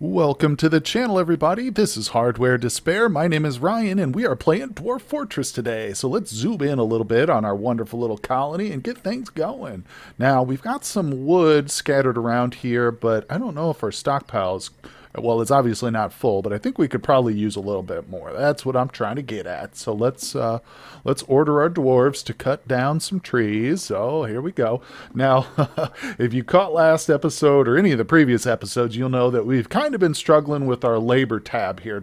Welcome to the channel, everybody. This is Hardware Despair. My name is Ryan, and we are playing Dwarf Fortress today. So let's zoom in a little bit on our wonderful little colony and get things going. Now, we've got some wood scattered around here, but I don't know if our stockpile's... Well, it's obviously not full, but I think we could probably use a little bit more. That's what I'm trying to get at. So let's order our dwarves to cut down some trees. So here we go. Now, if you caught last episode or any of the previous episodes, you'll know that we've kind of been struggling with our labor tab here.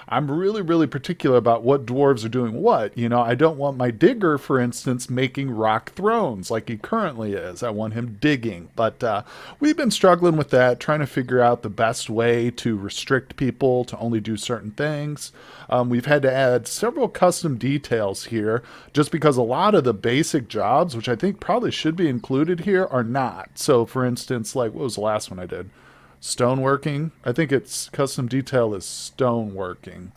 I'm really particular about what dwarves are doing what. You know, I don't want my digger, for instance, making rock thrones like he currently is. I want him digging. But we've been struggling with that, trying to figure out the best way to restrict people to only do certain things. We've had to add several custom details here just because a lot of the basic jobs, which I think probably should be included here, are not. So for instance, like what was the last one I did? Stoneworking. I think it's custom detail is stoneworking.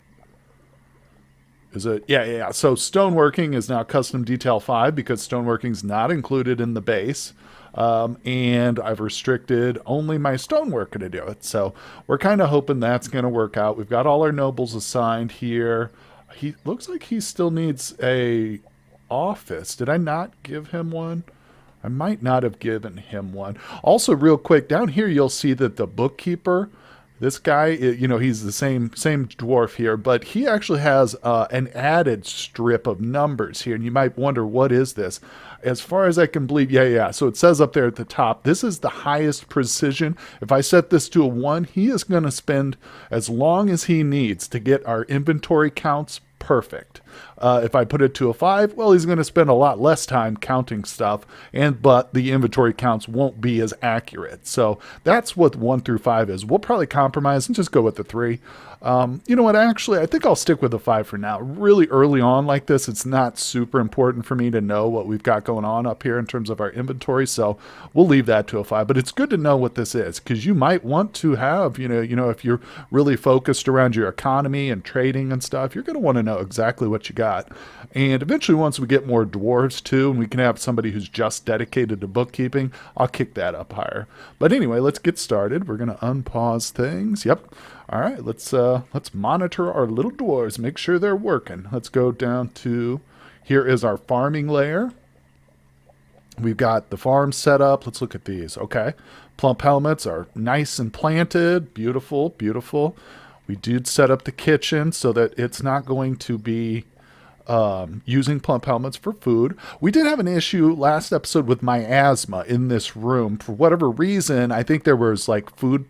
Is it? Yeah. So stoneworking is now custom detail 5 because stoneworking is not included in the base. And I've restricted only my stoneworker to do it. So we're kind of hoping that's going to work out. We've got all our nobles assigned here. He looks like he still needs a office. Did I not give him one? I might not have given him one. Also, real quick, down here you'll see that the bookkeeper, this guy, you know, he's the same dwarf here, but he actually has an added strip of numbers here. And you might wonder, what is this? As far as I can believe, yeah. So it says up there at the top, this is the highest precision. If I set this to a 1, he is going to spend as long as he needs to get our inventory counts perfect. If I put it to a 5, well, he's going to spend a lot less time counting stuff, but the inventory counts won't be as accurate. So that's what 1 through 5 is. We'll probably compromise and just go with the 3. You know what? Actually, I think I'll stick with the 5 for now. Really early on like this, it's not super important for me to know what we've got going on up here in terms of our inventory. So we'll leave that to a 5. But it's good to know what this is because you might want to have, you know, if you're really focused around your economy and trading and stuff, you're going to want to know exactly what you got. And eventually, once we get more dwarves too, and we can have somebody who's just dedicated to bookkeeping, I'll kick that up higher. But anyway, let's get started. We're going to unpause things. Yep. All right, let's monitor our little dwarves, make sure they're working. Let's go down to, here is our farming layer. We've got the farm set up. Let's look at these. Okay, plump helmets are nice and planted. Beautiful. We did set up the kitchen so that it's not going to be using plump helmets for food. We did have an issue last episode with miasma in this room. For whatever reason, I think there was like food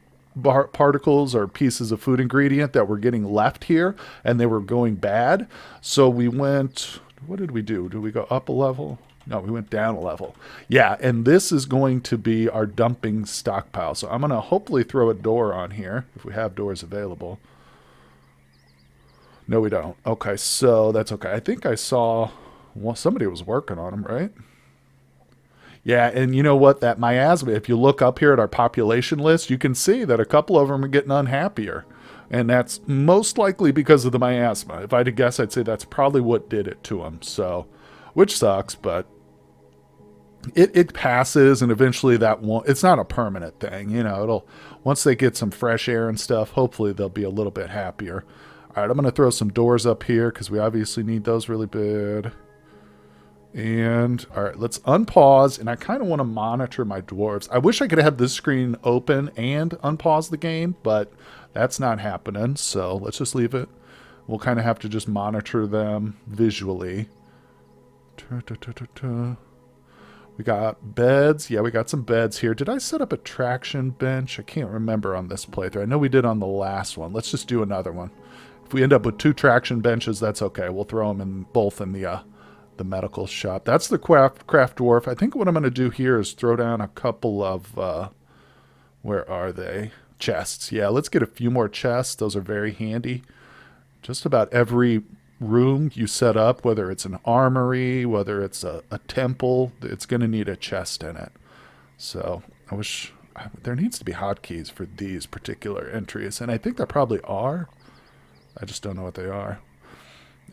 particles or pieces of food ingredient that were getting left here and they were going bad. So we went, what did we do? Did we go up a level? No, we went down a level. Yeah, and this is going to be our dumping stockpile. So I'm going to hopefully throw a door on here if we have doors available. No, we don't. Okay, so that's okay. I think I saw somebody was working on them, right? Yeah, and you know what? That miasma, if you look up here at our population list, you can see that a couple of them are getting unhappier. And that's most likely because of the miasma. If I had to guess, I'd say that's probably what did it to them. So, which sucks, but it passes, and eventually that won't, it's not a permanent thing. You know, it'll, once they get some fresh air and stuff, hopefully they'll be a little bit happier. All right, I'm going to throw some doors up here because we obviously need those really bad. And all right, let's unpause, and I kind of want to monitor my dwarves. I wish I could have this screen open and unpause the game, but that's not happening, so let's just leave it. We'll kind of have to just monitor them visually. We got beds. Yeah, we got some beds here. Did I set up a traction bench? I can't remember on this playthrough. I know we did on the last one. Let's just do another one. If we end up with 2 traction benches, that's okay. We'll throw them in both in the medical shop. That's the craft dwarf. I think what I'm going to do here is throw down a couple of, where are they? Chests. Yeah, let's get a few more chests. Those are very handy. Just about every room you set up, whether it's an armory, whether it's a temple, it's going to need a chest in it. So I wish there needs to be hotkeys for these particular entries, and I think there probably are. I just don't know what they are.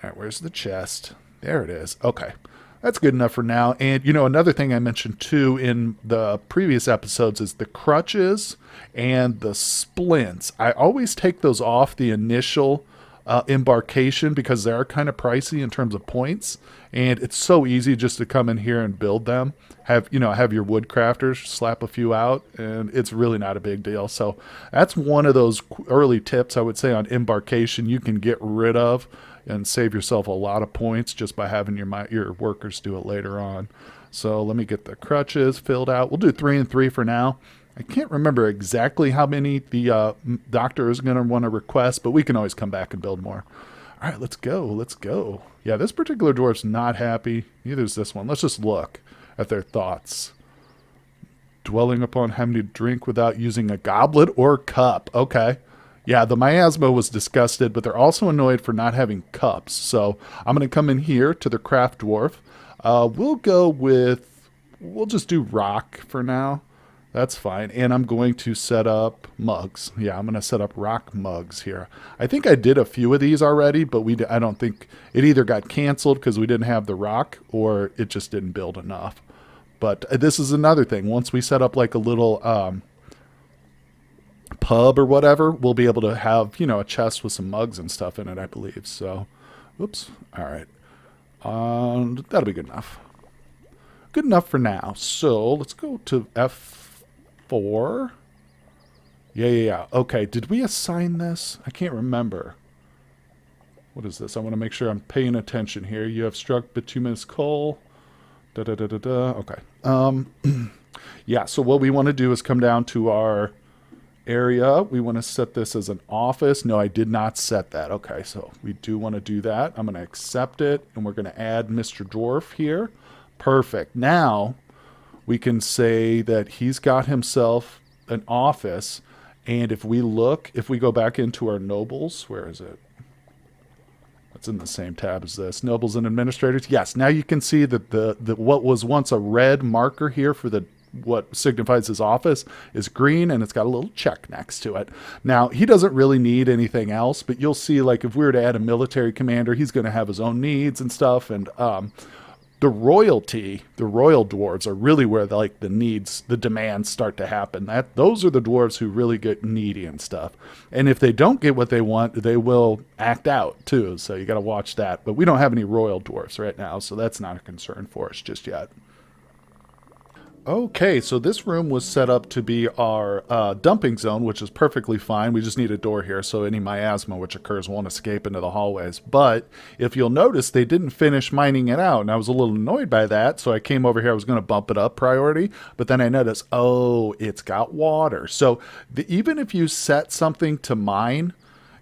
All right, where's the chest? There it is. Okay. That's good enough for now. And, another thing I mentioned too in the previous episodes is the crutches and the splints. I always take those off the initial embarkation because they are kind of pricey in terms of points. And it's so easy just to come in here and build them. Have your wood crafters slap a few out, and it's really not a big deal. So that's one of those early tips I would say on embarkation you can get rid of and save yourself a lot of points just by having your workers do it later on. So let me get the crutches filled out. We'll do 3 and 3 for now. I can't remember exactly how many the doctor is going to want to request, but we can always come back and build more. All right, let's go. Let's go. Yeah, this particular dwarf's not happy. Neither is this one. Let's just look at their thoughts. Dwelling upon having to drink without using a goblet or cup. Okay. Yeah, the miasma was disgusted, but they're also annoyed for not having cups. So I'm going to come in here to the craft dwarf. We'll just do rock for now. That's fine. And I'm going to set up mugs. Yeah, I'm going to set up rock mugs here. I think I did a few of these already, but I don't think it either got canceled because we didn't have the rock or it just didn't build enough. But this is another thing. Once we set up like a little pub or whatever, we'll be able to have, a chest with some mugs and stuff in it, I believe. So, oops. All right. That'll be good enough. Good enough for now. So let's go to F4. Yeah. Okay. Did we assign this? I can't remember. What is this? I want to make sure I'm paying attention here. You have struck bituminous coal. Okay. Yeah. So what we want to do is come down to our area. We want to set this as an office. No, I did not set that. Okay, so we do want to do that. I'm going to accept it, and we're going to add Mr. Dwarf here. Perfect. Now we can say that he's got himself an office, and if we go back into our nobles, where is it? It's in the same tab as this. Nobles and administrators. Yes, now you can see that the what was once a red marker here for what signifies his office is green, and it's got a little check next to it. Now, he doesn't really need anything else, but you'll see, like, if we were to add a military commander, he's going to have his own needs and stuff, and the royal dwarves are really where the demands start to happen. Those are the dwarves who really get needy and stuff. And if they don't get what they want, they will act out too. So you got to watch that. But we don't have any royal dwarves right now, so that's not a concern for us just yet. Okay, so this room was set up to be our dumping zone, which is perfectly fine. We just need a door here so any miasma which occurs won't escape into the hallways. But if you'll notice, they didn't finish mining it out, and I was a little annoyed by that, so I came over here. I was going to bump it up priority, but then I noticed, oh, it's got water. So even if you set something to mine,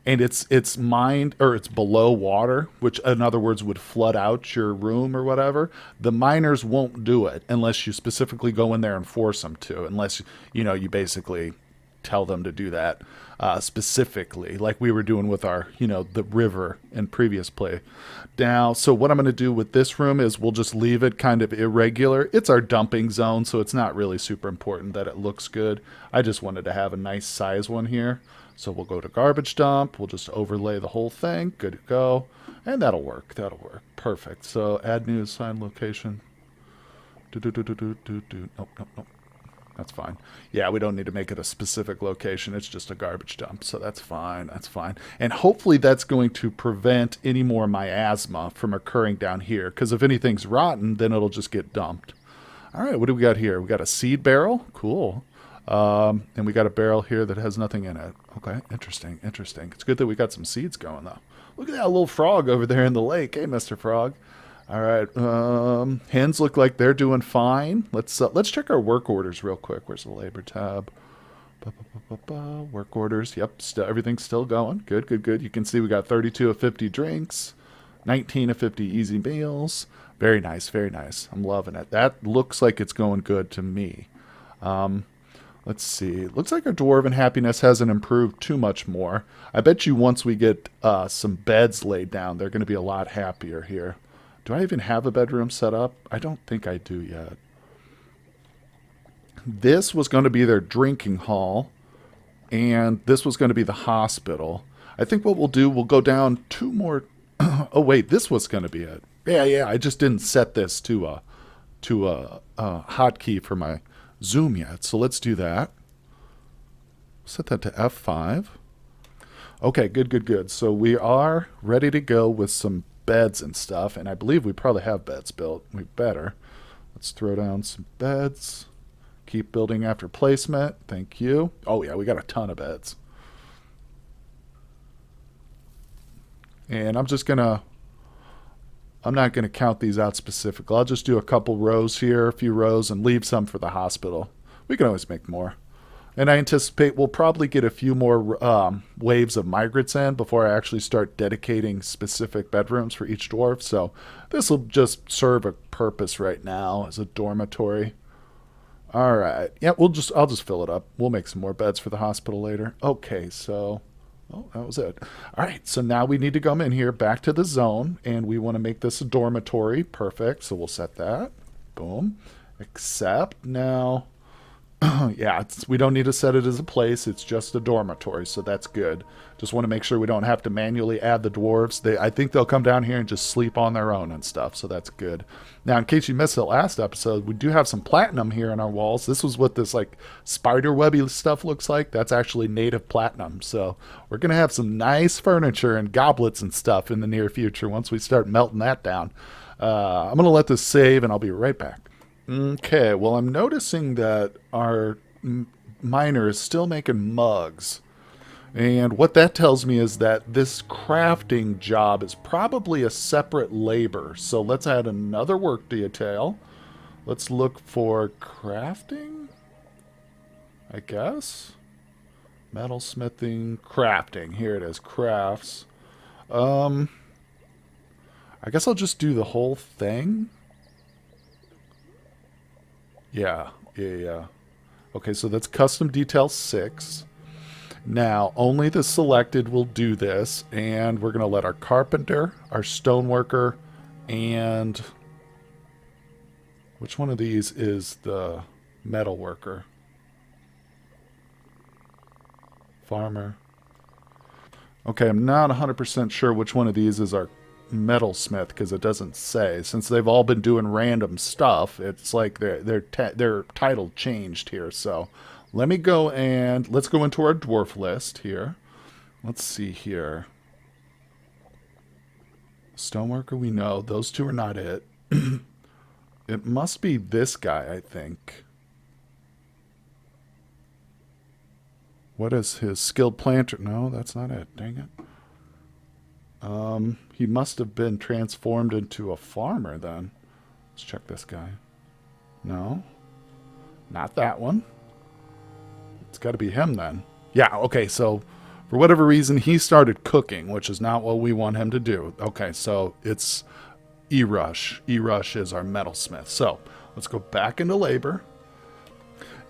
and it's mined, or it's below water, which in other words would flood out your room or whatever, the miners won't do it unless you specifically go in there and force them to, unless you basically tell them to do that specifically, like we were doing with our the river in previous play. Now, so what I'm going to do with this room is we'll just leave it kind of irregular. It's our dumping zone, so it's not really super important that it looks good. I just wanted to have a nice size one here. So we'll go to garbage dump. We'll just overlay the whole thing. Good to go. And that'll work. That'll work. Perfect. So add new assigned location. Nope. That's fine. Yeah, we don't need to make it a specific location. It's just a garbage dump. So that's fine. That's fine. And hopefully that's going to prevent any more miasma from occurring down here. Because if anything's rotten, then it'll just get dumped. All right, what do we got here? We got a seed barrel. Cool. And we got a barrel here that has nothing in it. Okay, interesting. It's good that we got some seeds going, though. Look at that little frog over there in the lake. Hey, Mr. Frog. All right, hens look like they're doing fine. Let's check our work orders real quick. Where's the labor tab? Work orders. Yep, everything's still going. Good. You can see we got 32 of 50 drinks, 19 of 50 easy meals. Very nice. I'm loving it. That looks like it's going good to me. Let's see. Looks like our dwarven happiness hasn't improved too much more. I bet you once we get some beds laid down, they're going to be a lot happier here. Do I even have a bedroom set up? I don't think I do yet. This was going to be their drinking hall, and this was going to be the hospital. I think what we'll do, we'll go down 2 more. Oh, wait, this was going to be it. Yeah. I just didn't set this to a hotkey for my zoom yet. So let's do that. Set that to F5. Okay, good. So we are ready to go with some beds and stuff, and I believe we probably have beds built. We better. Let's throw down some beds. Keep building after placement. Thank you. Oh yeah, we got a ton of beds. And I'm not gonna count these out specifically. I'll just do a couple rows here, a few rows, and leave some for the hospital. We can always make more. And I anticipate we'll probably get a few more waves of migrants in before I actually start dedicating specific bedrooms for each dwarf. So this will just serve a purpose right now as a dormitory. All right. Yeah, I'll just fill it up. We'll make some more beds for the hospital later. Okay, so that was it. All right, so now we need to come in here back to the zone, and we want to make this a dormitory. Perfect. So we'll set that. Boom. Accept. Now yeah, we don't need to set it as a place. It's just a dormitory, so that's good. Just want to make sure we don't have to manually add the dwarves. I think they'll come down here and just sleep on their own and stuff, so that's good. Now, in case you missed the last episode, we do have some platinum here in our walls. This was what this like spider webby stuff looks like. That's actually native platinum, so we're going to have some nice furniture and goblets and stuff in the near future once we start melting that down. I'm going to let this save, and I'll be right back. Okay, well, I'm noticing that our miner is still making mugs. And what that tells me is that this crafting job is probably a separate labor. So let's add another work detail. Let's look for crafting, I guess. Metal smithing, crafting. Here it is, crafts. I guess I'll just do the whole thing. Yeah. Okay, so that's custom detail 6. Now, only the selected will do this, and we're going to let our carpenter, our stoneworker, and which one of these is the metal worker? Farmer. Okay, I'm not 100% sure which one of these is our metalsmith because it doesn't say. Since they've all been doing random stuff, it's like their title changed here. So let me go and let's go into our dwarf list here. Let's see here. Stoneworker, we know those two are not it. It must be this guy, I think. What is his skilled planter? No, that's not it. Dang it. He must have been transformed into a farmer then. Let's check this guy. No. Not that one. It's got to be him then. Yeah, okay, so for whatever reason, he started cooking, which is not what we want him to do. Okay, so it's E-Rush. E-Rush is our metalsmith. So let's go back into labor.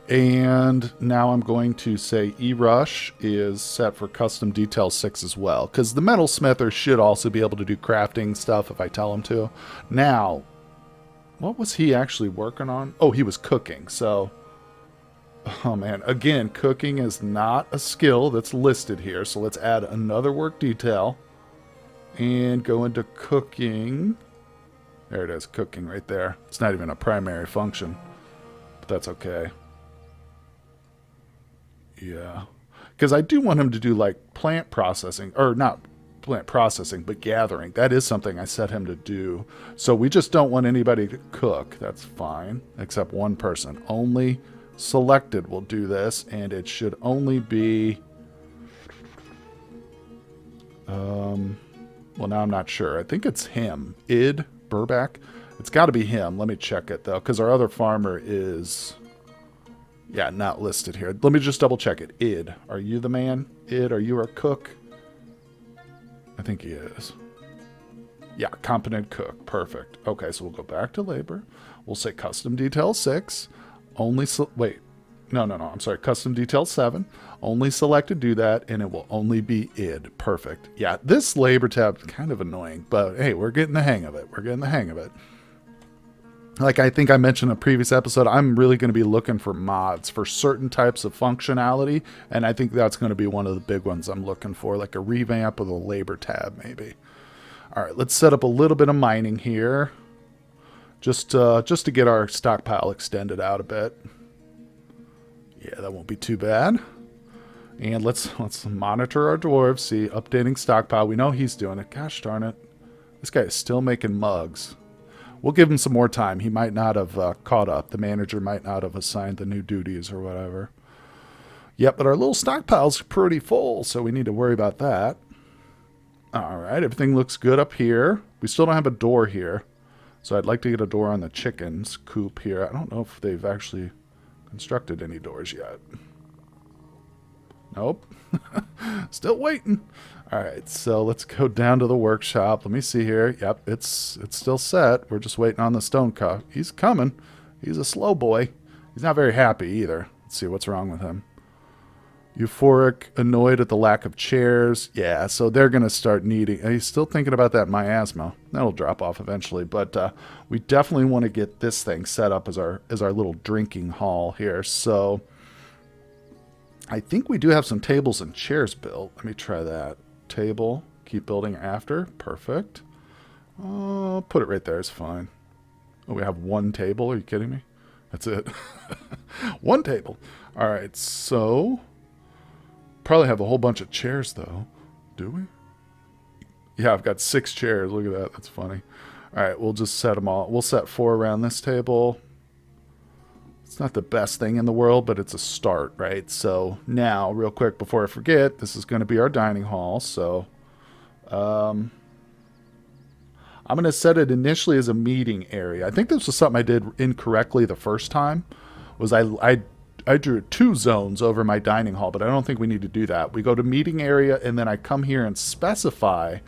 And now I'm going to say E-Rush is set for custom detail 6 as well. Because the metalsmither should also be able to do crafting stuff if I tell him to. Now, what was he actually working on? Oh, he was cooking. So, oh man, again, cooking is not a skill that's listed here. So let's add another work detail. And go into cooking. There it is, cooking right there. It's not even a primary function. But that's okay. Yeah, because I do want him to do like plant processing, or not plant processing, but gathering. That is something I set him to do. So we just don't want anybody to cook. That's fine, except one person. Only selected will do this, and it should only be... well, now I'm not sure. I think it's him. Id Burback. It's got to be him. Let me check it, though, because our other farmer is... yeah, not listed here. Let me just double check it. Id, are you the man? Id, are you our cook? I think he is. Yeah, competent cook. Perfect. Okay, so we'll go back to labor. We'll say custom detail 6. Only, wait. No. I'm sorry. Custom detail 7. Only select to do that, and it will only be id. Perfect. Yeah, this labor tab is kind of annoying, but hey, we're getting the hang of it. Like I think I mentioned in a previous episode, I'm really going to be looking for mods for certain types of functionality, and I think that's going to be one of the big ones I'm looking for, like a revamp of the labor tab maybe. All right, let's set up a little bit of mining here. Just to get our stockpile extended out a bit. Yeah, that won't be too bad. And let's monitor our dwarves. See, updating stockpile. We know he's doing it. Gosh darn it. This guy is still making mugs. We'll give him some more time. He might not have caught up. The manager might not have assigned the new duties or whatever. Yep, but our little stockpile's pretty full, so we need to worry about that. All right, everything looks good up here. We still don't have a door here. So I'd like to get a door on the chickens coop here. I don't know if they've actually constructed any doors yet. Nope. Still waiting. All right, so let's go down to the workshop. Let me see here. Yep, it's still set. We're just waiting on the stone cut. He's coming. He's a slow boy. He's not very happy either. Let's see what's wrong with him. Euphoric, annoyed at the lack of chairs. Yeah, so they're going to start needing... He's still thinking about that miasma. That'll drop off eventually, but we definitely want to get this thing set up as our little drinking hall here. So I think we do have some tables and chairs built. Let me try that. Table, keep building after. Perfect. Put it right there. It's fine. Oh, we have one table. Are you kidding me? That's it. One table. All right, so... Probably have a whole bunch of chairs, though. Do we? Yeah, I've got 6 chairs. Look at that. That's funny. All right, we'll just set them all. We'll set 4 around this table. It's not the best thing in the world, but it's a start, right? So now, real quick, before I forget, this is going to be our dining hall. So I'm going to set it initially as a meeting area. I think this was something I did incorrectly the first time. Was I drew 2 zones over my dining hall, but I don't think we need to do that. We go to meeting area, and then I come here and specify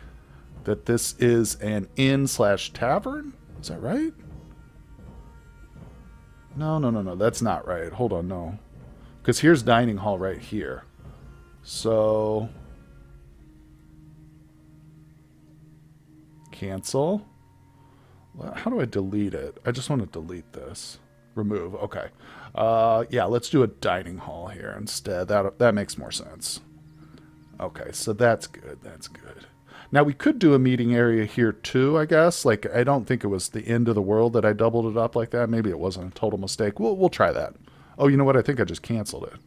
that this is an inn/tavern. Is that right? No. That's not right. Hold on, no. Because here's dining hall right here. So... Cancel. How do I delete it? I just want to delete this. Remove. Okay. Yeah, let's do a dining hall here instead. That makes more sense. Okay, so that's good. That's good. Now, we could do a meeting area here too, I guess. Like, I don't think it was the end of the world that I doubled it up like that. Maybe it wasn't a total mistake. We'll try that. Oh, you know what? I think I just canceled it.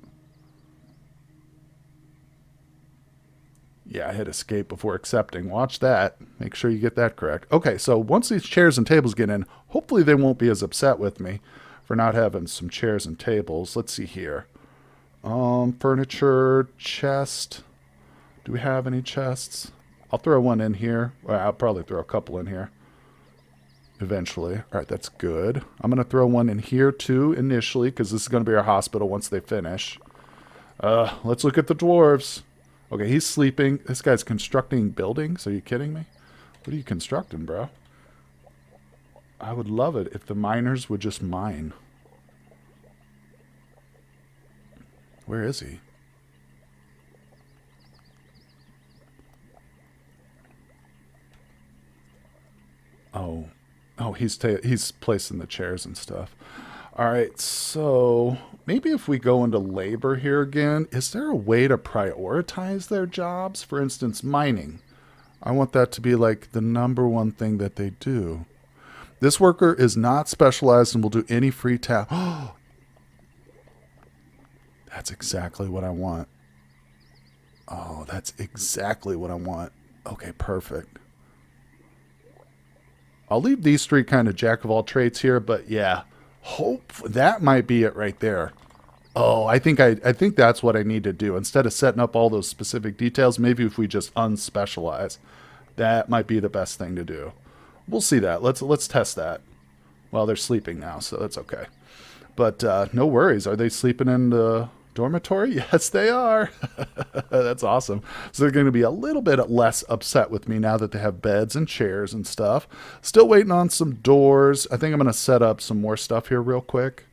Yeah, I hit escape before accepting. Watch that. Make sure you get that correct. Okay, so once these chairs and tables get in, hopefully they won't be as upset with me for not having some chairs and tables. Let's see here. Furniture, chest. Do we have any chests? I'll throw one in here. Well, I'll probably throw a couple in here eventually. All right, that's good. I'm going to throw one in here too initially because this is going to be our hospital once they finish. Let's look at the dwarves. Okay, he's sleeping. This guy's constructing buildings. Are you kidding me? What are you constructing, bro? I would love it if the miners would just mine. Where is he? Oh, he's placing the chairs and stuff. All right, so maybe if we go into labor here again, is there a way to prioritize their jobs? For instance, mining. I want that to be like the #1 thing that they do. This worker is not specialized and will do any free task. Oh, that's exactly what I want. Oh, that's exactly what I want. Okay, perfect. I'll leave these 3 kind of jack of all trades here, but yeah, hope that might be it right there. Oh, I think that's what I need to do. Instead of setting up all those specific details, maybe if we just unspecialize, that might be the best thing to do. We'll see that. Let's test that. Well, they're sleeping now, so that's okay. But no worries. Are they sleeping in the dormitory? Yes, they are. That's awesome. So they're going to be a little bit less upset with me now that they have beds and chairs and stuff. Still waiting on some doors. I think I'm going to set up some more stuff here real quick.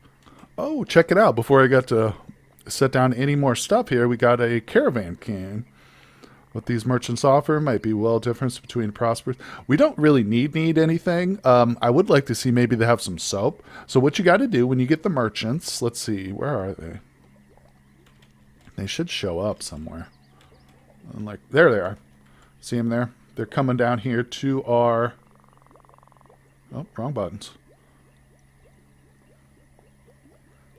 Oh, check it out. Before I got to set down any more stuff here, we got a caravan king. What these merchants offer might be well difference between prosperous. We don't really need anything. I would like to see maybe they have some soap. So what you got to do when you get the merchants, let's see, where are they? They should show up somewhere. I'm like, there they are. See them there? they're coming down here to our... Oh, wrong buttons.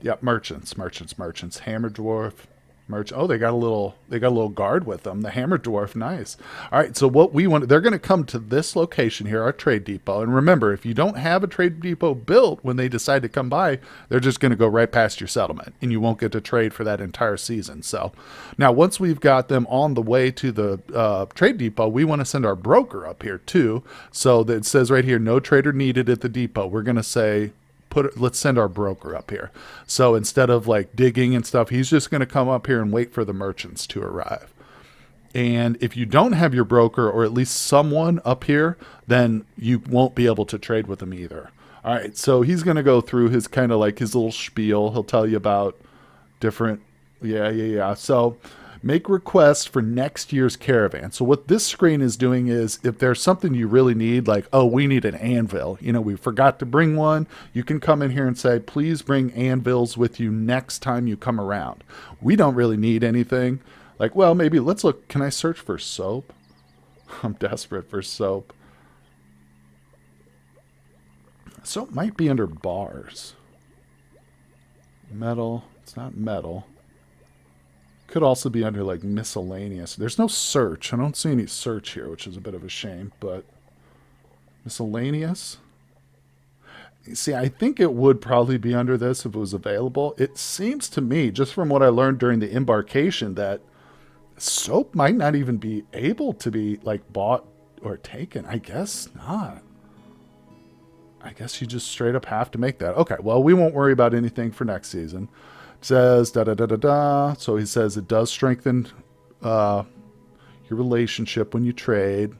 Yep, merchants. Hammer dwarf. Oh, they got a little guard with them. The hammer dwarf, nice. All right, so what we want, they're going to come to this location here, our trade depot. And remember, if you don't have a trade depot built when they decide to come by, they're just going to go right past your settlement, and you won't get to trade for that entire season. So now, once we've got them on the way to the trade depot, we want to send our broker up here too. So that it says right here, no trader needed at the depot. We're going to say, let's send our broker up here. So instead of like digging and stuff, he's just going to come up here and wait for the merchants to arrive. And if you don't have your broker, or at least someone up here, then you won't be able to trade with him either. All right, so he's going to go through his kind of like his little spiel. He'll tell you about different, yeah. So make requests for next year's caravan. So what this screen is doing is, if there's something you really need, like, oh, we need an anvil, we forgot to bring one, you can come in here and say, please bring anvils with you next time you come around. We don't really need anything. Like, well, maybe let's look. Can I search for soap? I'm desperate for soap. Soap might be under bars. Metal. It's not metal. Could also be under like miscellaneous. There's no search. I don't see any search here, which is a bit of a shame, but miscellaneous. See, I think it would probably be under this if it was available. It seems to me, just from what I learned during the embarkation, that soap might not even be able to be like bought or taken. I guess not. I guess you just straight up have to make that. Okay, well, we won't worry about anything for next season. Says da-da-da-da-da. So he says it does strengthen your relationship when you trade.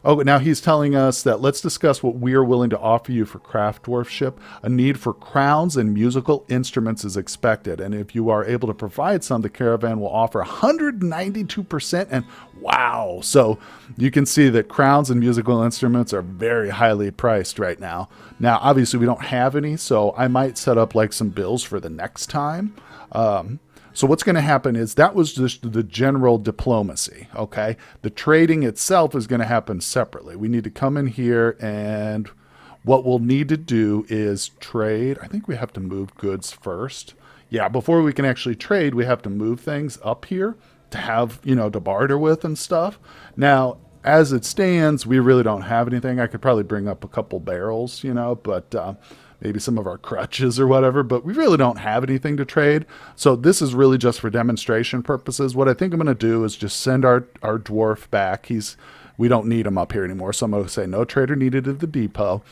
Oh, now he's telling us that let's discuss what we are willing to offer you for craft dwarfship. A need for crowns and musical instruments is expected. And if you are able to provide some, the caravan will offer 192%. And wow. So you can see that crowns and musical instruments are very highly priced right now. Now, obviously we don't have any, so I might set up like some bills for the next time. So what's going to happen is that was just the general diplomacy, okay? The trading itself is going to happen separately. We need to come in here, and what we'll need to do is trade. I think we have to move goods first. Yeah, before we can actually trade, we have to move things up here to have, to barter with and stuff. Now, as it stands, we really don't have anything. I could probably bring up a couple barrels, but... maybe some of our crutches or whatever, but we really don't have anything to trade. So this is really just for demonstration purposes. What I think I'm going to do is just send our dwarf back. We don't need him up here anymore. So I'm going to say no trader needed at the depot.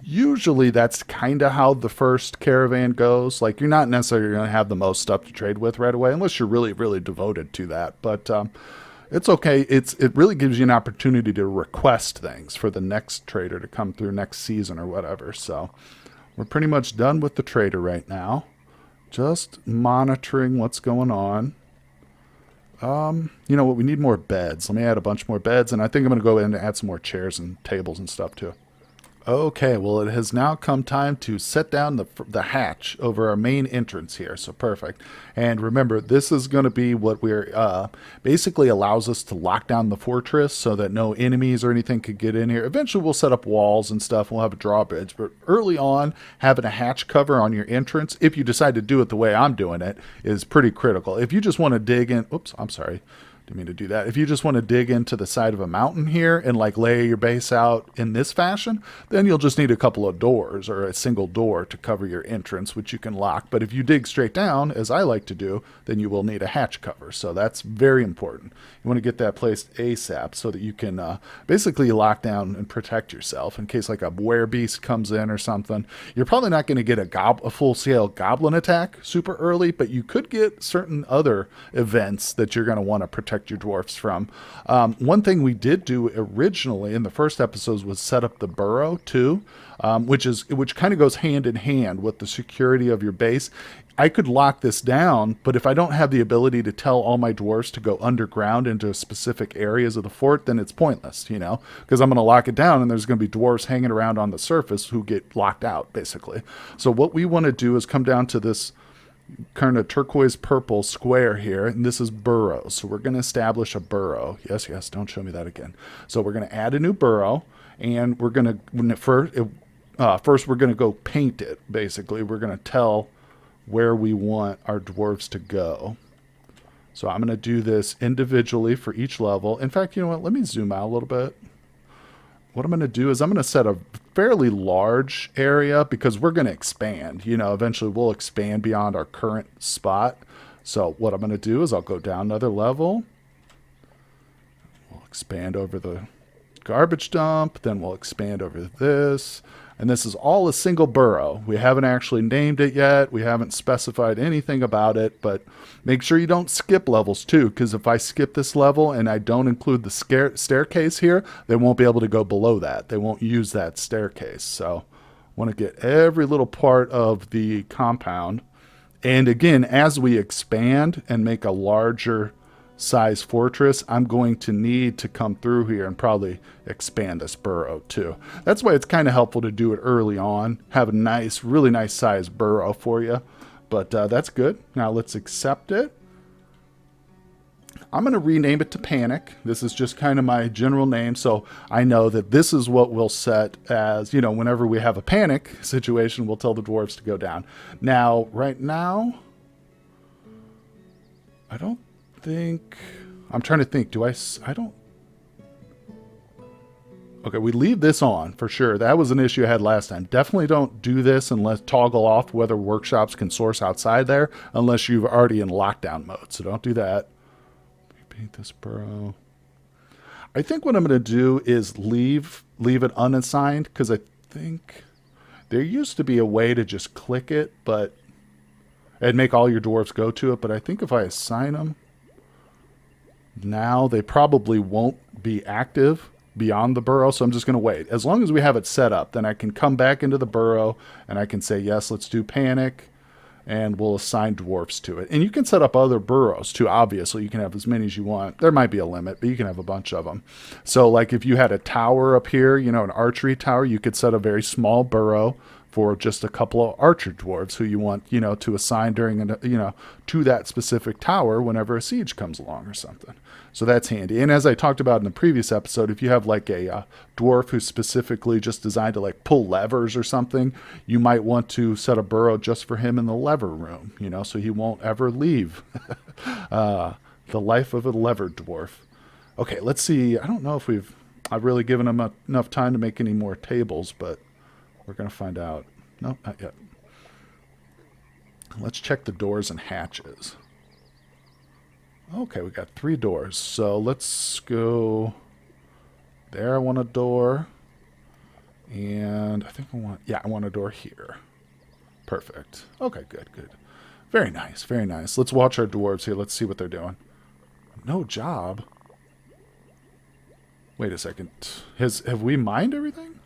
Usually that's kind of how the first caravan goes. Like, you're not necessarily going to have the most stuff to trade with right away, unless you're really, really devoted to that. But, it's okay. It really gives you an opportunity to request things for the next trader to come through next season or whatever. So we're pretty much done with the trader right now. Just monitoring what's going on. You know what? We need more beds. Let me add a bunch more beds, and I think I'm going to go in and add some more chairs and tables and stuff too. Okay, well, it has now come time to set down the hatch over our main entrance here, so perfect. And remember, this is going to be what we're basically allows us to lock down the fortress so that no enemies or anything could get in here. Eventually, we'll set up walls and stuff. We'll have a drawbridge, but early on, having a hatch cover on your entrance, if you decide to do it the way I'm doing it, is pretty critical. If you just want to dig in... Oops, I'm sorry. Didn't mean to do that. If you just want to dig into the side of a mountain here and like lay your base out in this fashion, then you'll just need a couple of doors or a single door to cover your entrance, which you can lock. But if you dig straight down, as I like to do, then you will need a hatch cover. So that's very important. You want to get that placed ASAP so that you can basically lock down and protect yourself in case like a werebeast comes in or something. You're probably not going to get a full-scale goblin attack super early, but you could get certain other events that you're going to want to protect your dwarfs from. One thing we did do originally in the first episodes was set up the burrow too, which kind of goes hand in hand with the security of your base. I could lock this down, but if I don't have the ability to tell all my dwarves to go underground into specific areas of the fort, then it's pointless, because I'm going to lock it down and there's going to be dwarves hanging around on the surface who get locked out, basically. So what we want to do is come down to this kind of turquoise purple square here, and this is burrow. So we're going to establish a burrow. Yes, yes, don't show me that again. So we're going to add a new burrow, and we're going to first we're going to go paint it. Basically, we're going to tell where we want our dwarves to go. So I'm going to do this individually for each level. In fact, you know what? Let me zoom out a little bit. What I'm going to do is I'm going to set a fairly large area because we're going to expand. You know, eventually we'll expand beyond our current spot. So what I'm going to do is I'll go down another level. We'll expand over the garbage dump. Then we'll expand over this. And this is all a single burrow. We haven't actually named it yet. We haven't specified anything about it, but make sure you don't skip levels too, because if I skip this level and I don't include the staircase here, they won't be able to go below that. They won't use that staircase. So I want to get every little part of the compound. And again, as we expand and make a larger size fortress, I'm going to need to come through here and probably expand this burrow too. That's why it's kind of helpful to do it early on, have a nice, really nice size burrow for you. But that's good. Now let's accept it. I'm going to rename it to Panic. This is just kind of my general name, so I know that this is what we'll set as, you know, whenever we have a panic situation, we'll tell the dwarves to go down. Now, right now, I don't think, I'm trying to think, I don't, okay, we leave this on for sure. That was an issue I had last time. Definitely don't do this unless toggle off whether workshops can source outside there unless you've already in lockdown mode. So don't do that. Paint this burrow. I think what I'm going to do is leave it unassigned because I think there used to be a way to just click it, but and make all your dwarves go to it. But I think if I assign them, now they probably won't be active beyond the burrow, so I'm just going to wait. As long as we have it set up, then I can come back into the burrow and I can say, yes, let's do panic, and we'll assign dwarfs to it. And you can set up other burrows too, obviously. You can have as many as you want. There might be a limit, but you can have a bunch of them. So like if you had a tower up here, you know, an archery tower, you could set a very small burrow for just a couple of archer dwarves who you want, you know, to assign during, you know, to that specific tower whenever a siege comes along or something. So that's handy. And as I talked about in the previous episode, if you have like a dwarf who's specifically just designed to like pull levers or something, you might want to set a burrow just for him in the lever room, you know, so he won't ever leave. The life of a lever dwarf. Okay, let's see. I don't know if I've really given him enough time to make any more tables, but we're going to find out. No, not yet. Let's check the doors and hatches. Okay, we got 3 doors. So let's go there. I want a door. And I think I want a door here. Perfect. Okay, good, good. Very nice, very nice. Let's watch our dwarves here. Let's see what they're doing. No job. Wait a second. Have we mined everything?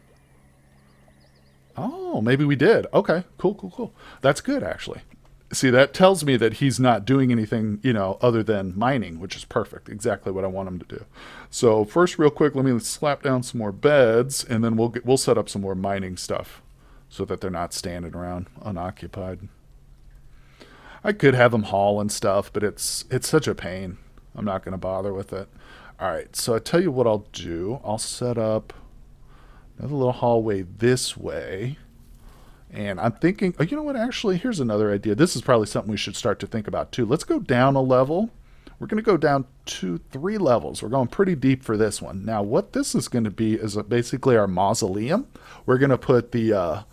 Oh, maybe we did. Okay, cool, cool, cool. That's good, actually. See, that tells me that he's not doing anything, you know, other than mining, which is perfect. Exactly what I want him to do. So first, real quick, let me slap down some more beds, and then we'll set up some more mining stuff so that they're not standing around unoccupied. I could have them haul and stuff, but it's such a pain. I'm not going to bother with it. All right, so I tell you what I'll do. I'll set up another little hallway this way. And I'm thinking, oh, you know what, actually, here's another idea. This is probably something we should start to think about, too. Let's go down a level. We're going to go down 3 levels. We're going pretty deep for this one. Now, what this is going to be is basically our mausoleum. We're going to put the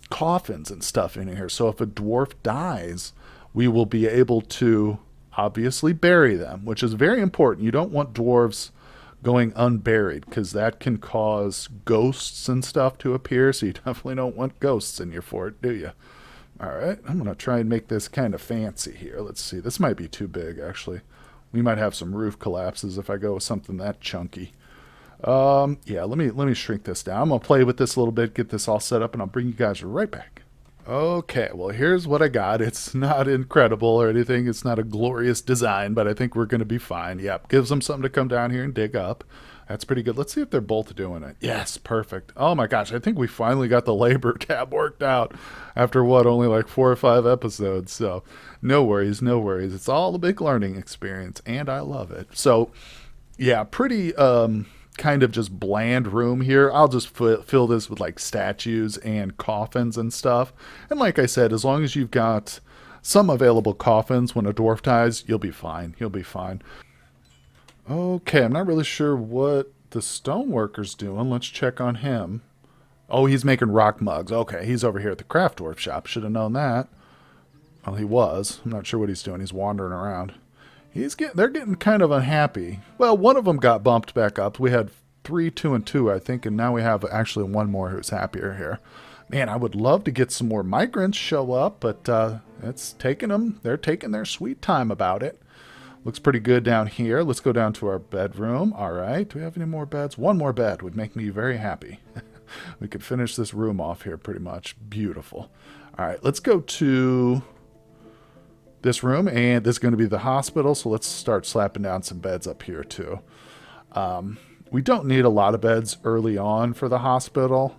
coffins and stuff in here. So if a dwarf dies, we will be able to obviously bury them, which is very important. You don't want dwarves going unburied because that can cause ghosts and stuff to appear, so you definitely don't want ghosts in your fort, do you? All right, I'm going to try and make this kind of fancy here. Let's see. This might be too big, actually. We might have some roof collapses if I go with something that chunky. Yeah, let me shrink this down. I'm going to play with this a little bit, get this all set up, and I'll bring you guys right back. Okay, well, here's what I got. It's not incredible or anything. It's not a glorious design, but I think we're going to be fine. Yep, gives them something to come down here and dig up. That's pretty good. Let's see if they're both doing it. Yes, perfect. Oh my gosh, I think we finally got the labor tab worked out after what, only like 4 or 5 episodes. So no worries, no worries. It's all a big learning experience, and I love it. So yeah, pretty kind of just bland room here. I'll just fill this with like statues and coffins and stuff. And like I said, as long as you've got some available coffins when a dwarf dies, you'll be fine. You'll be fine. Okay, I'm not really sure what the stoneworker's doing. Let's check on him. Oh, he's making rock mugs. Okay, he's over here at the craft dwarf shop. Should have known that. Well, he was. I'm not sure what he's doing. He's wandering around. They're getting kind of unhappy. Well, one of them got bumped back up. We had 3, 2, and 2, I think, and now we have actually one more who's happier here. Man, I would love to get some more migrants show up, but it's taking them. They're taking their sweet time about it. Looks pretty good down here. Let's go down to our bedroom. All right. Do we have any more beds? One more bed would make me very happy. We could finish this room off here pretty much. Beautiful. All right. Let's go to this room, and this is going to be the hospital, so let's start slapping down some beds up here too. We don't need a lot of beds early on for the hospital,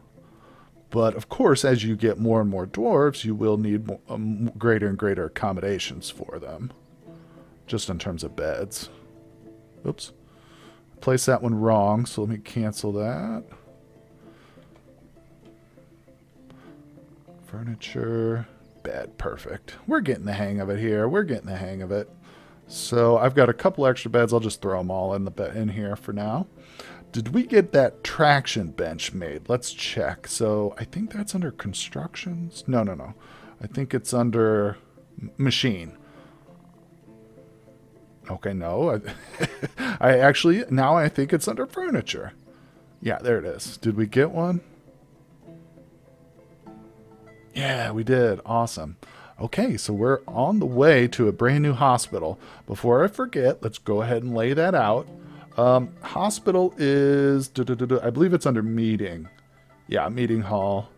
but of course, as you get more and more dwarves, you will need greater and greater accommodations for them, just in terms of beds. Oops. Placed that one wrong, so let me cancel that. Furniture. Bed, perfect. We're getting the hang of it here. We're getting the hang of it. So I've got a couple extra beds. I'll just throw them all in here for now. Did we get that traction bench made? Let's check. So I think that's under constructions. No. I think it's under machine. Okay, no. I actually, now I think it's under furniture. Yeah, there it is. Did we get one? Yeah, we did. Awesome. Okay, so we're on the way to a brand new hospital. Before I forget, let's go ahead and lay that out. Hospital is, I believe it's under meeting. Yeah, meeting hall.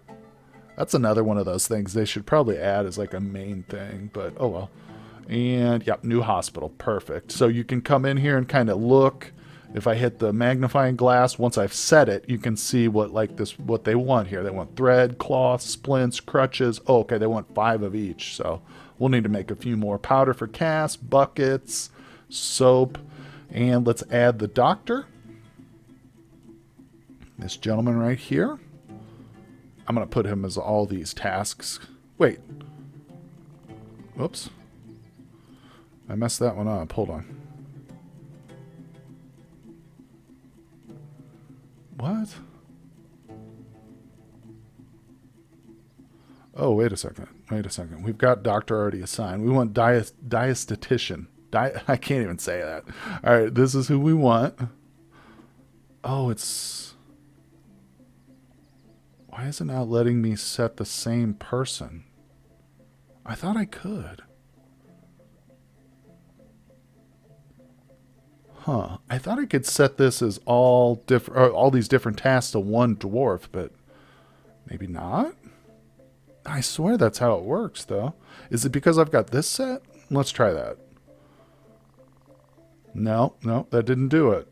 That's another one of those things they should probably add as like a main thing, but oh well. And yep, new hospital. Perfect. So you can come in here and kind of look. If I hit the magnifying glass, once I've set it, you can see what they want here. They want thread, cloth, splints, crutches. Oh, okay, they want 5 of each. So we'll need to make a few more. Powder for casts, buckets, soap, and let's add the doctor. This gentleman right here. I'm going to put him as all these tasks. Wait. Whoops. I messed that one up. Hold on. What? Oh, wait a second. Wait a second. We've got doctor already assigned. We want diesthetician. I can't even say that. All right, this is who we want. Oh, it's... Why is it not letting me set the same person? I thought I could. Huh. I thought I could set this as all these different tasks to one dwarf, but maybe not? I swear that's how it works, though. Is it because I've got this set? Let's try that. No, that didn't do it.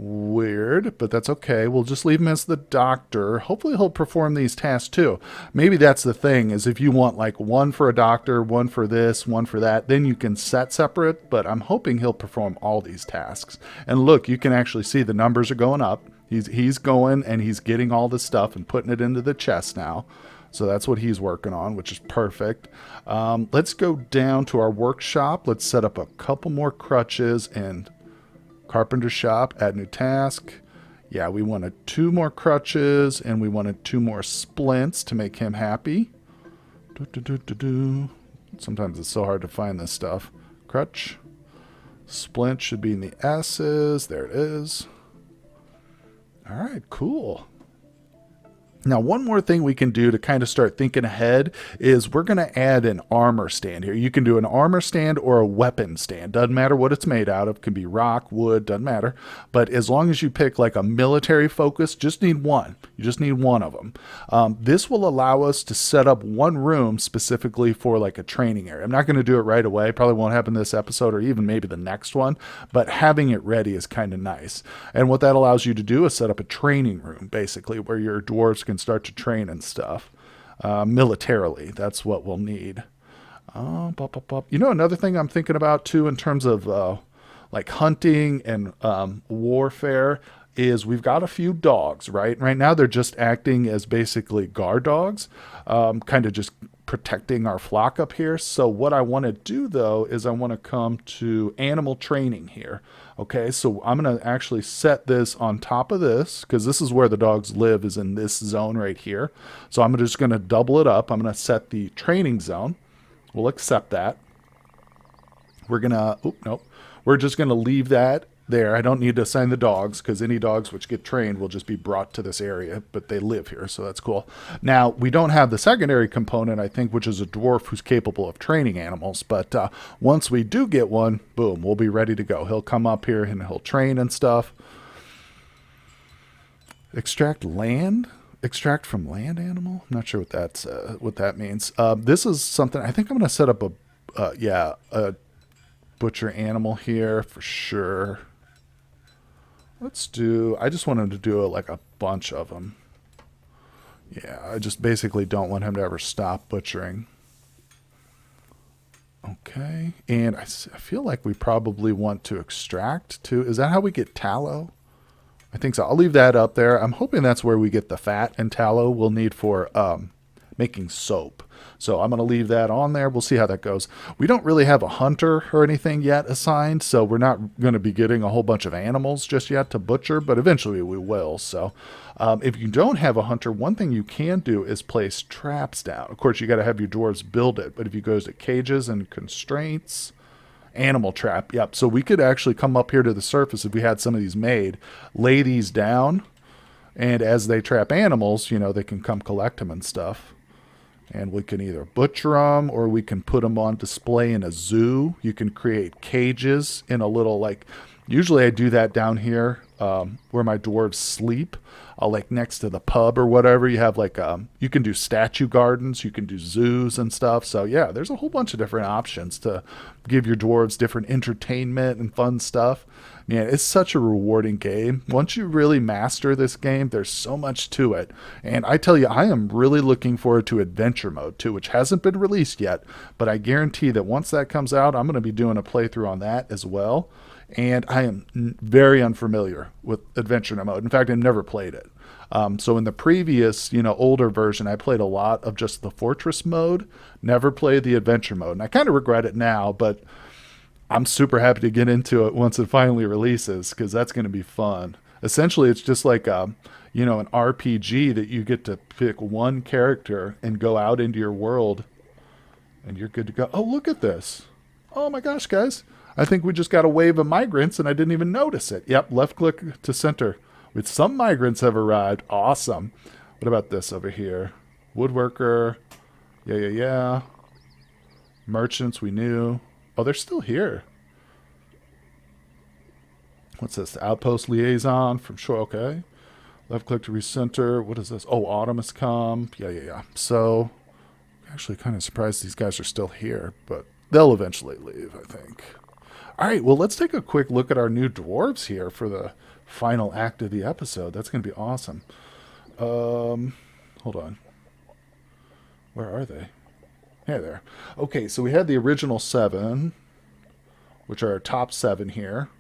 Weird, but that's okay. We'll just leave him as the doctor. Hopefully he'll perform these tasks too. Maybe that's the thing, is if you want like one for a doctor, one for this, one for that, then you can set separate, but I'm hoping he'll perform all these tasks. And look, you can actually see the numbers are going up. He's going and he's getting all this stuff and putting it into the chest now. So that's what he's working on, which is perfect. Let's go down to our workshop. Let's set up a couple more crutches and carpenter shop, add new task. Yeah, we wanted 2 more crutches and we wanted 2 more splints to make him happy. Sometimes it's so hard to find this stuff. Crutch. Splint should be in the S's. There it is. All right, cool. Now, one more thing we can do to kind of start thinking ahead is we're going to add an armor stand here. You can do an armor stand or a weapon stand. Doesn't matter what it's made out of. Can be rock, wood, doesn't matter. But as long as you pick like a military focus, just need one. You just need one of them. This will allow us to set up one room specifically for like a training area. I'm not going to do it right away. Probably won't happen this episode or even maybe the next one. But having it ready is kind of nice. And what that allows you to do is set up a training room, basically, where your dwarves can start to train and stuff. Militarily, that's what we'll need. You know, another thing I'm thinking about too in terms of like hunting and warfare is we've got a few dogs, right? Right now they're just acting as basically guard dogs, kind of just protecting our flock up here. So what I want to do though is I want to come to animal training here. Okay, so I'm going to actually set this on top of this because this is where the dogs live, is in this zone right here. So I'm just going to double it up. I'm going to set the training zone. We'll accept that. We're going to, nope. We're just going to leave that there. I don't need to assign the dogs because any dogs which get trained will just be brought to this area, but they live here, so that's cool. Now, we don't have the secondary component, I think, which is a dwarf who's capable of training animals, but once we do get one, boom, we'll be ready to go. He'll come up here and he'll train and stuff. Extract from land animal? I'm not sure what that means. This is something, I think I'm going to set up a butcher animal here for sure. I just want him to do like a bunch of them. Yeah, I just basically don't want him to ever stop butchering. Okay, and I feel like we probably want to extract too. Is that how we get tallow? I think so. I'll leave that up there. I'm hoping that's where we get the fat and tallow we'll need for making soap. So I'm going to leave that on there. We'll see how that goes. We don't really have a hunter or anything yet assigned, so we're not going to be getting a whole bunch of animals just yet to butcher, but eventually we will. So if you don't have a hunter, one thing you can do is place traps down. Of course, you got to have your dwarves build it, but if you go to cages and constraints, animal trap, yep. So we could actually come up here to the surface if we had some of these made, lay these down, and as they trap animals, you know, they can come collect them and stuff. And we can either butcher them or we can put them on display in a zoo. You can create cages in a little, like, usually I do that down here where my dwarves sleep. Like next to the pub or whatever. You have like, you can do statue gardens. You can do zoos and stuff. So yeah, there's a whole bunch of different options to give your dwarves different entertainment and fun stuff. Man, it's such a rewarding game. Once you really master this game, there's so much to it. And I tell you, I am really looking forward to Adventure Mode too, which hasn't been released yet. But I guarantee that once that comes out, I'm going to be doing a playthrough on that as well. And I am very unfamiliar with Adventure Mode. In fact, I've never played it. So in the previous, older version, I played a lot of just the Fortress mode, never played the Adventure Mode. And I kind of regret it now, but I'm super happy to get into it once it finally releases because that's going to be fun. Essentially, it's just like, an RPG that you get to pick one character and go out into your world and you're good to go. Oh, look at this. Oh my gosh, guys. I think we just got a wave of migrants and I didn't even notice it. Yep, left click to center. With some migrants have arrived. Awesome. What about this over here? Woodworker. Yeah. Merchants we knew. Oh, they're still here. What's this? The outpost liaison from shore. Okay. Left click to recenter. What is this? Oh, autumn has come. Yeah. So, I'm actually kind of surprised these guys are still here, but they'll eventually leave, I think. All right, well, let's take a quick look at our new dwarves here for the final act of the episode. That's going to be awesome. Hold on. Where are they? Hey there. Okay, so we had the original 7, which are our top 7 here.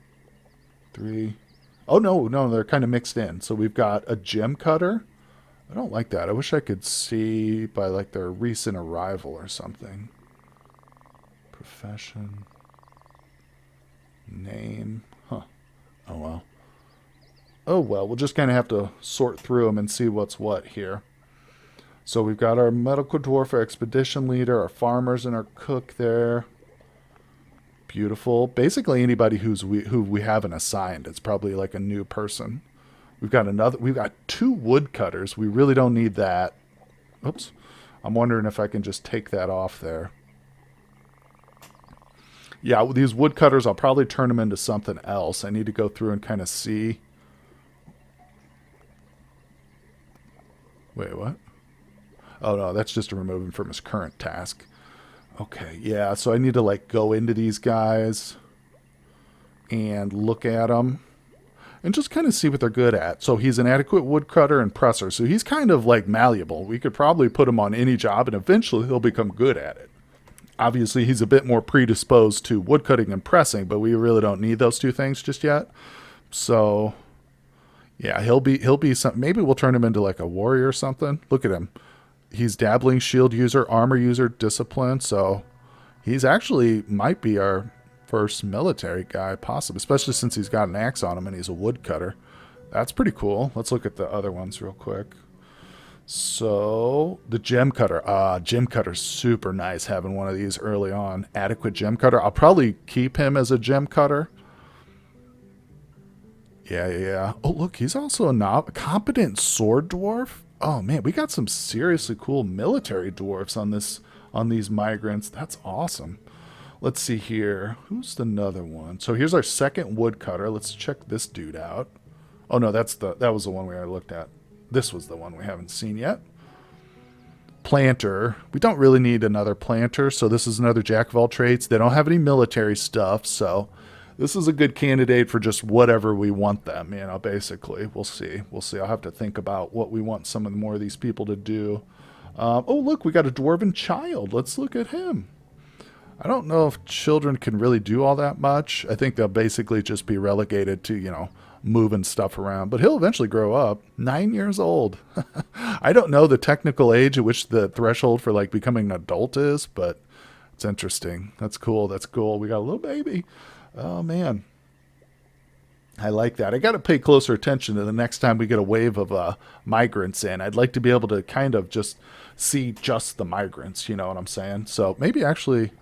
3. Oh, no, they're kind of mixed in. So we've got a gem cutter. I don't like that. I wish I could see by like their recent arrival or something. Profession. Name. Huh. Oh, well. We'll just kind of have to sort through them and see what's what here. So we've got our medical dwarf, our expedition leader, our farmers, and our cook there. Beautiful. Basically anybody who we haven't assigned. It's probably like a new person. We've got 2 woodcutters. We really don't need that. Oops. I'm wondering if I can just take that off there. Yeah, with these woodcutters, I'll probably turn them into something else. I need to go through and kind of see. Wait, what? Oh, no, that's just to remove him from his current task. Okay, yeah, so I need to, like, go into these guys and look at them and just kind of see what they're good at. So he's an adequate woodcutter and presser, so he's kind of, like, malleable. We could probably put him on any job, and eventually he'll become good at it. Obviously, he's a bit more predisposed to woodcutting and pressing, but we really don't need those 2 things just yet. So, yeah, he'll be some. Maybe we'll turn him into like a warrior or something. Look at him. He's dabbling, shield user, armor user, discipline. So, he's actually might be our first military guy, possibly, especially since he's got an axe on him and he's a woodcutter. That's pretty cool. Let's look at the other ones real quick. So, the gem cutter. Gem cutter's super nice having one of these early on. Adequate gem cutter. I'll probably keep him as a gem cutter. Yeah. Oh, look, he's also a competent sword dwarf. Oh, man, we got some seriously cool military dwarfs on these migrants. That's awesome. Let's see here. Who's another one? So here's our second woodcutter. Let's check this dude out. Oh, no, that was the one we already looked at. This was the one we haven't seen yet. Planter. We don't really need another planter, so this is another jack of all trades. They don't have any military stuff, so this is a good candidate for just whatever we want them, basically. We'll see. I'll have to think about what we want some of more of these people to do. Oh, look, we got a dwarven child. Let's look at him. I don't know if children can really do all that much. I think they'll basically just be relegated to, moving stuff around, but he'll eventually grow up. 9 years old. I don't know the technical age at which the threshold for like becoming an adult is, but it's interesting. That's cool. We got a little baby. Oh man, I like that. I got to pay closer attention to the next time we get a wave of migrants in. I'd like to be able to kind of just see just the migrants, you know what I'm saying? So maybe actually,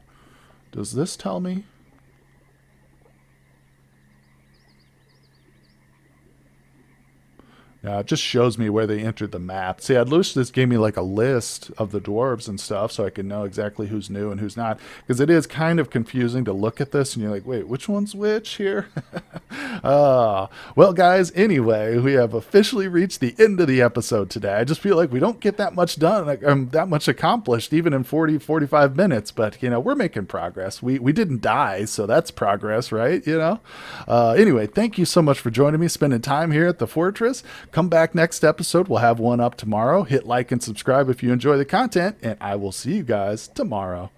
does this tell me? It just shows me where they entered the map. See, I'd wish this gave me like a list of the dwarves and stuff so I can know exactly who's new and who's not. Because it is kind of confusing to look at this and you're like, wait, which one's which here? Well, guys, anyway, we have officially reached the end of the episode today. I just feel like we don't get that much done, that much accomplished, even in 45 minutes. But, we're making progress. We didn't die, so that's progress, right? Anyway, thank you so much for joining me, spending time here at the Fortress. Come back next episode. We'll have one up tomorrow. Hit like and subscribe if you enjoy the content, and I will see you guys tomorrow.